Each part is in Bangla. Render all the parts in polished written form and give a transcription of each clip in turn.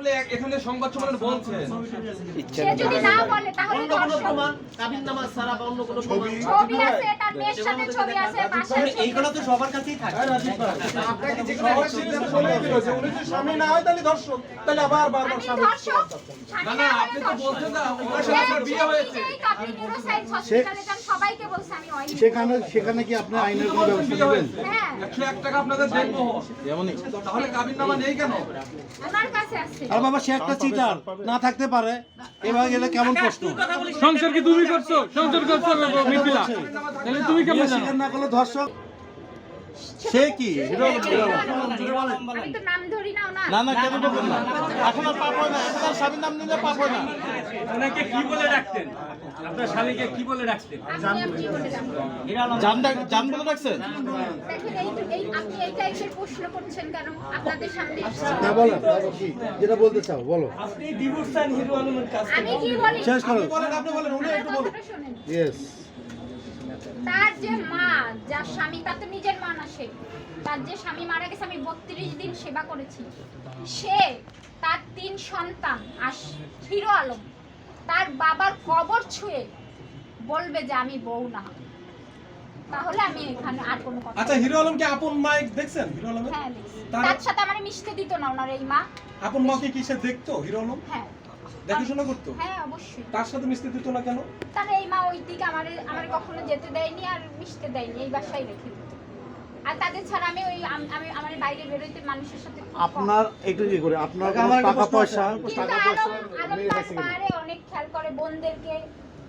বলে এখানে সংবাদ সম্মেলনে বলছেন। সে যদি না বলে তাহলে অন্য কোনো প্রমাণ কাবিননামা ছাড়া বা অন্য কোনো প্রমাণ ছবি আছে, তার মেয়ের সাথে ছবি আছে, বাসায় ছবি এইগুলো তো সবার কাছেই থাকে। আপনাকে যে কোনো সিদ্ধান্ত বলে দিয়েছে উনি যদি স্বামী না হয় তাহলে ধর্ষক, তাহলে আবার বারবার আমি স্বামী ধর্ষক। না না আপনি তো বলছেন না ওনার সাথে আপনার বিয়ে হয়েছে। আপনি নিউরোসাইন্স হসপিটালে যান, সবাইকে বলছে আমি হয়নি। সেখানে কি আপনি আইনের কোনো ব্যবস্থা নেবেন? হ্যাঁ, 101 টাকা আপনাদের দেব। যেমনই তাহলে কাবিননামা নেই কেন? ওনার কাছে আছে। আর বাবা সে একটা চিটার না থাকতে পারে, এভাবে গেলে কেমন প্রশ্ন? সংসার কি তুমি করছো? সংসার করছো মিথিলা, তাহলে তুমি কেমন জানো? স্বীকার না করলে ধর্ষক সে কি? আমি তো নাম ধরি না ওনার। না না কেন বলবেন না? এখন আর পাপ হয় না, এখন আর স্বামীর নাম নিলে পাপ হয় না। ওনাকে কি বলে ডাকতেন? আপনার স্বামীকে কি বলে ডাকতেন? আমি কি বলে জানবো? জান বলে রাখছেন? দেখেন আপনি এই টাইপের প্রশ্ন করছেন কেন? আপনাদের সামনে না বলেন কি যেটা বলতে চাও বলো। আপনি ডিভোর্স চান হিরো আলমের কাছে। আমি কি বলি? শেষ করো। আপনি বলেন উনি একটু বলুন। কথাটা শুনেন। ইয়েস। তার যে মা, যার স্বামী, তার তো নিজের মা না সে। তার যে স্বামী মারা গেছে, আমি 32 দিন সেবা করেছি। সে তার 3 সন্তান আর হিরো আলম তার বাবার কবর ছুঁয়ে বলবে যে আমি বউ না, তাহলে আমি এখানে আর কোনো কথা। আচ্ছা হিরো আলমকে আপন মাইক দেখছেন? হিরো আলমের হ্যাঁ, দেখছি। তার সাথে আমার মিশতে দিত না ওনার এই মা। আপন মাকে কি সে দেখতো হিরো আলম? হ্যাঁ, দেখাশোনা করতো? হ্যাঁ অবশ্যই। তার সাথে মিশতে দিত না কেন? তার এই মা ওই দিকে আমার কখনো যেতে দেয়নি আর মিশতে দেয়নি, এই বাসায় রেখে দিত। আর তাদের ছাড়া আমি আমি আমার বাইরে বেরোইতে মানুষের সাথে খুব কম। আপনার একটু কি করে আপনার কোনো টাকা পয়সা কিন্তু আলম তার পারে অনেক খেয়াল করে বোনদেরকে,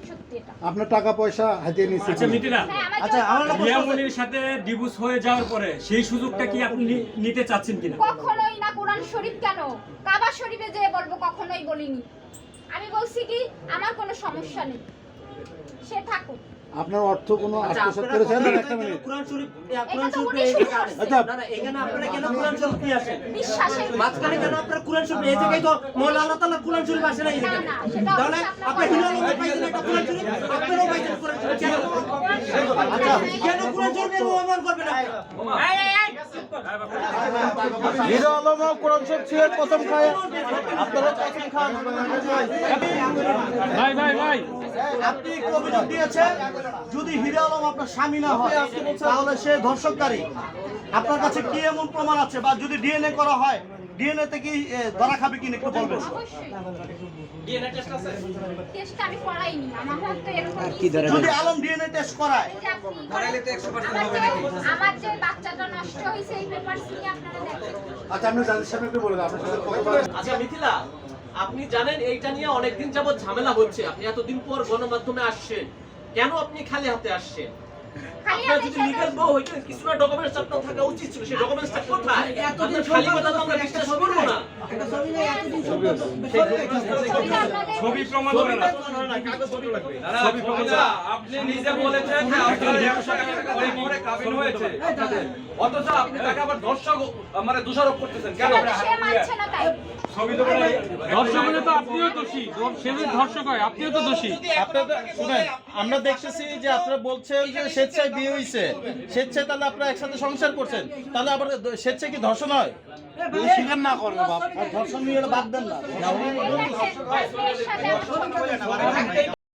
সত্যি এটা। আপনার টাকা পয়সা হাতিয়ে নিচ্ছে? আচ্ছা মিথিলা, হ্যাঁ, আমার আচ্ছা, আমার জন্য রিয়ামনির সাথে ডিভোর্স হয়ে যাওয়ার পরে সেই সুযোগটা কি আপনি নিতে চাচ্ছেন কিনা? কখনোই না। কোরআন শরীফ কেন, কাবা শরীফে যেয়ে বলবো, কখনোই বলিনি। আমি বলছি কি আমার কোনো সমস্যা নেই, সে থাকুক। আপনার অর্থ কোনো আত্মসাৎ করেছেন? আর একটা মিনিট কোরআন শরীফ এটা তো উনি শুরু করছেন। আচ্ছা না না এখানে আপনারা কেন কোরআন শরীফ নিয়ে আসেন? বিশ্বাসের মাঝখানে কেন আপনারা কোরআন শরীফ এই জায়গায় তো মৌলা আল্লাহ তাআলা কোরআন শরীফ আসে না এই জায়গায়। না, সেটা তাহলে আপনি হিরো আলমকে পাইছেন একটা কোরআন শরীফ, আপনারাও পাইছেন কোরআন শরীফ। কেন কোরআন শরীফ নিয়ে অপমান করবেন আপনারা? হিরো আলমও কোরআন শরীফ ছিলেন প্রথম খায়, আপনারা প্রথম খান। ভাই ভাই ভাই, আপনি অভিযোগ দিয়েছেন যদি হিরো আলম আপনার স্বামী না হয় তাহলে সে ধর্ষককারী। আপনার কাছে কি এমন প্রমাণ আছে, বা যদি ডিএনএ করা হয় ডিএনএ তে কি ধরা খাবে কিনা একটু বলবেন? অবশ্যই ডিএনএ টেস্ট আছে? টেস্টটা আমি করাইনি, আমার তো এরকম যদি আলম ডিএনএ টেস্ট করায় আমার যে বাচ্চাটা নষ্ট হয়েছে এই পেপারস নিয়ে আপনারা দেখেন। আচ্ছা আপনি জাজির সামনে একটু বলে দেন আপনার সাথে কথা বলেন। আচ্ছা মিথিলা, আপনি জানেন এইটা নিয়ে অনেকদিন যাবত ঝামেলা হচ্ছে। আপনি এতদিন পর গণমাধ্যমে আসছেন, কেন আপনি খালি হাতে আসছেন? খালি আপনার হাতে যদি লিগ্যাল বউ হইতো কিছু না ডকুমেন্টস আপনার থাকা উচিত ছিল, সেই ডকুমেন্টসটা কোথায়? আপনার খালি কথা তো আমরা বিশ্বাস করব না। ছবি প্রমাণ করে না। ছবি প্রমাণ করে। আপনি নিজে বলেছেন যে আপনার 100 টাকা দিয়ে পরে কাবিন হয়েছে আপনাদের, অথচ আপনি তাকে আবার ধর্ষক মানে দোষারোপ করতেছেন কেন? সে মানছে না তাই। ছবি তো করে ধর্ষক হলে তো আপনিও দোষী, সে যদি ধর্ষক হয় আপনিও তো দোষী। আপনারা শুনেন, আমরা দেখতেছি যে আপনারা বলছেন যে স্বেচ্ছায় বিয়ে হইছে, স্বেচ্ছায় তাহলে আপনারা একসাথে সংসার করছেন, তাহলে আবার স্বেচ্ছায় কি ধর্ষণ হয়? স্বীকার না করেন বাপ, ধর্ষণ নিয়ে বাদ দেন না। এই দেখেন, তার মেয়ের সাথে আমার সম্পর্ক।